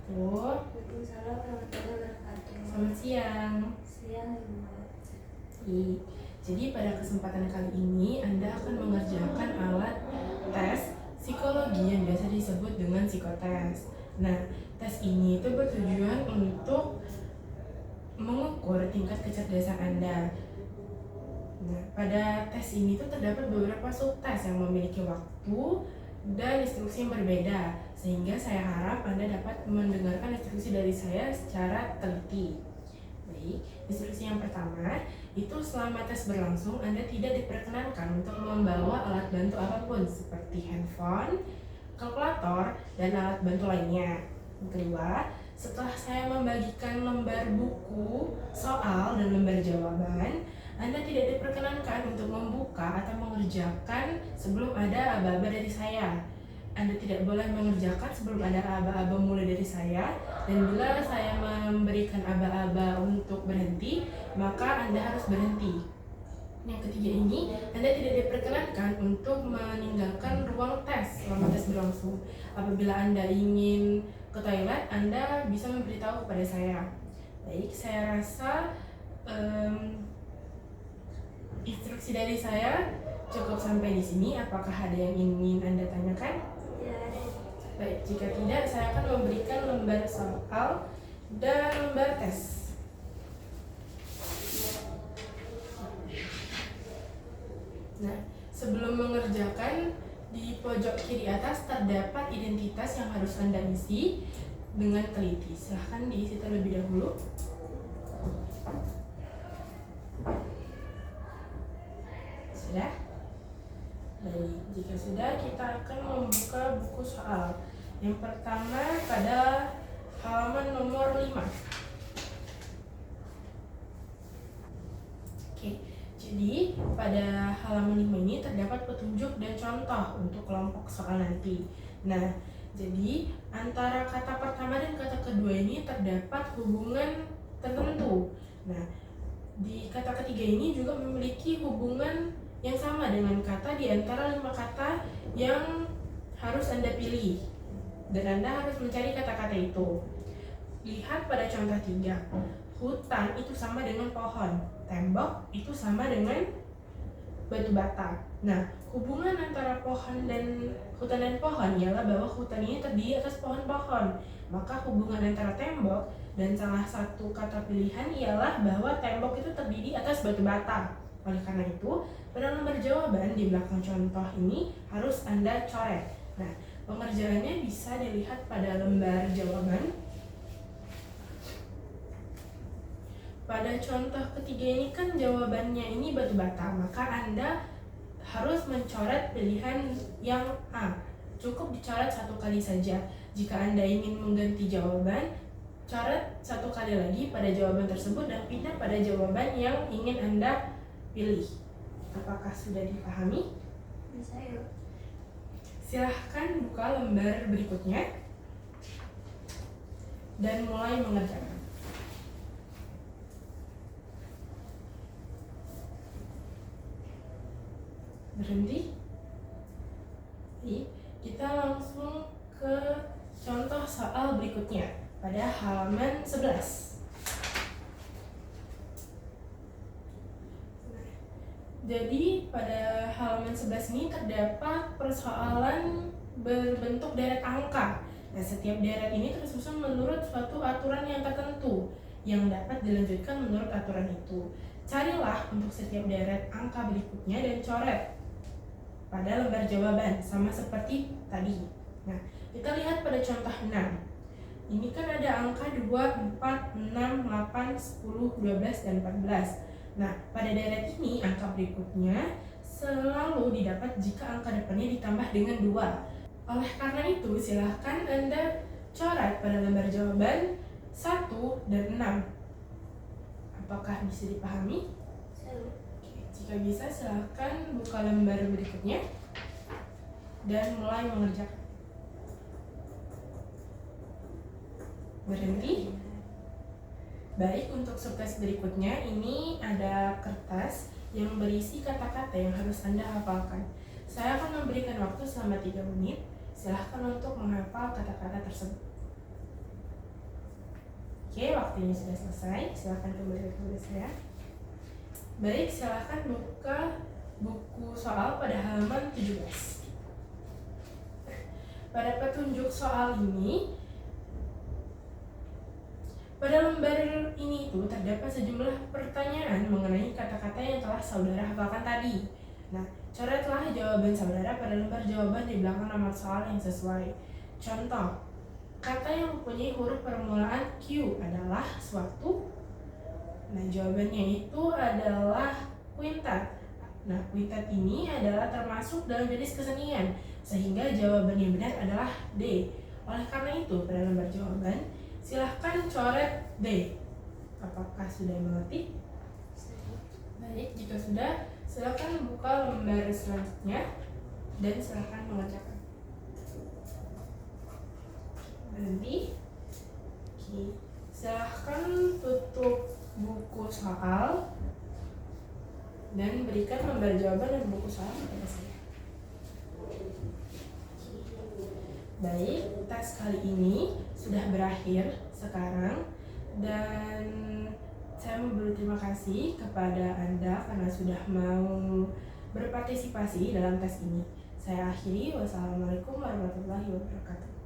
wabarakatuh. Waalaikumsalam warahmatullahi wabarakatuh. Selamat siang. Siang, Ibu. Jadi pada kesempatan kali ini Anda akan mengerjakan alat tes psikologi yang biasa disebut dengan psikotes. Nah, tes ini itu bertujuan untuk mengukur tingkat kecerdasan Anda. Nah, pada tes ini tuh terdapat beberapa subtes yang memiliki waktu dan instruksi yang berbeda, sehingga saya harap Anda dapat mendengarkan instruksi dari saya secara teliti. Baik, instruksi yang pertama, itu selama tes berlangsung Anda tidak diperkenankan untuk membawa alat bantu apapun seperti handphone, kalkulator, dan alat bantu lainnya. Yang kedua, setelah saya membagikan lembar buku, soal, dan lembar jawaban, Anda tidak diperkenankan untuk membuka atau mengerjakan sebelum ada aba-aba dari saya. Anda tidak boleh mengerjakan sebelum ada aba-aba mulai dari saya, dan bila saya memberikan aba-aba untuk berhenti, maka Anda harus berhenti. Yang ketiga ini, Anda tidak diperkenankan untuk meninggalkan ruang tes selama tes berlangsung. Apabila Anda ingin ke toilet, Anda bisa memberitahu kepada saya. Baik, saya rasa instruksi dari saya cukup sampai di sini. Apakah ada yang ingin Anda tanyakan? Baik, jika tidak, saya akan memberikan lembar soal dan lembar tes. Nah, sebelum mengerjakan, di pojok kiri atas terdapat identitas yang harus Anda isi dengan teliti. Silahkan diisi terlebih dahulu. Sudah? Baik, jika sudah, kita akan membuka buku soal. Yang pertama pada halaman nomor 5. Oke, jadi pada halaman 5 ini terdapat petunjuk dan contoh untuk kelompok soal nanti. Nah, jadi antara kata pertama dan kata kedua ini terdapat hubungan tertentu. Nah, di kata ketiga ini juga memiliki hubungan yang sama dengan kata di antara 5 kata yang harus Anda pilih, dan Anda harus mencari kata-kata itu. Lihat pada contoh 3. Hutan itu sama dengan pohon, tembok itu sama dengan batu bata. Nah, hubungan antara hutan dan pohon ialah bahwa hutan ini terdiri atas pohon-pohon. Maka hubungan antara tembok dan salah satu kata pilihan ialah bahwa tembok itu terdiri atas batu bata. Oleh karena itu, pada lembar jawaban di belakang contoh ini harus Anda coret. Nah, pengerjaannya bisa dilihat pada lembar jawaban. Pada contoh ketiga ini kan jawabannya ini batu bata, maka Anda harus mencoret pilihan yang A. Cukup dicoret 1 kali saja. Jika Anda ingin mengganti jawaban, coret 1 kali lagi pada jawaban tersebut dan pindah pada jawaban yang ingin Anda pilih. Apakah sudah dipahami? Bisa ya. Silahkan buka lembar berikutnya dan mulai mengerjakan. Berhenti. Kita langsung ke contoh soal berikutnya pada halaman 11. Jadi pada halaman 11 ini terdapat persoalan berbentuk deret angka. Nah, setiap deret ini tersusun menurut suatu aturan yang tertentu yang dapat dilanjutkan menurut aturan itu. Carilah untuk setiap deret angka berikutnya dan coret pada lembar jawaban, sama seperti tadi. Nah, kita lihat pada contoh 6. Ini kan ada angka 2, 4, 6, 8, 10, 12, dan 14. Nah, pada deret ini angka berikutnya selalu didapat jika angka depannya ditambah dengan 2. Oleh karena itu, silahkan Anda coret pada lembar jawaban 1 dan 6. Apakah bisa dipahami? Jika bisa, silahkan buka lembar berikutnya dan mulai mengerjakan. Berhenti. Baik, untuk subtes berikutnya ini ada kertas yang berisi kata-kata yang harus Anda hafalkan. Saya akan memberikan waktu selama 3 menit. Silahkan untuk menghafal kata-kata tersebut. Oke, waktunya sudah selesai. Silakan kembali kepada saya. Baik, silakan buka buku soal pada halaman 17. Pada petunjuk soal ini, pada lembar ini itu terdapat sejumlah pertanyaan mengenai kata-kata yang telah saudara hafalkan tadi. Nah, coretlah jawaban saudara pada lembar jawaban di belakang nomor soal yang sesuai. Contoh, kata yang mempunyai huruf permulaan Q adalah suatu. Nah, jawabannya itu adalah quintat. Nah, quintat ini adalah termasuk dalam jenis kesenian, sehingga jawaban yang benar adalah D. Oleh karena itu, pada lembar jawaban, silahkan coret D. Apakah sudah mengerti? Baik, jika sudah, silahkan buka lembar selanjutnya dan silahkan mengerjakan. Berhenti. Oke, silahkan tutup buku soal dan berikan lembar jawaban dan buku soal kepada saya. Baik, tes kali ini sudah berakhir sekarang dan saya mau berterima kasih kepada Anda karena sudah mau berpartisipasi dalam tes ini. Saya akhiri, wassalamualaikum warahmatullahi wabarakatuh.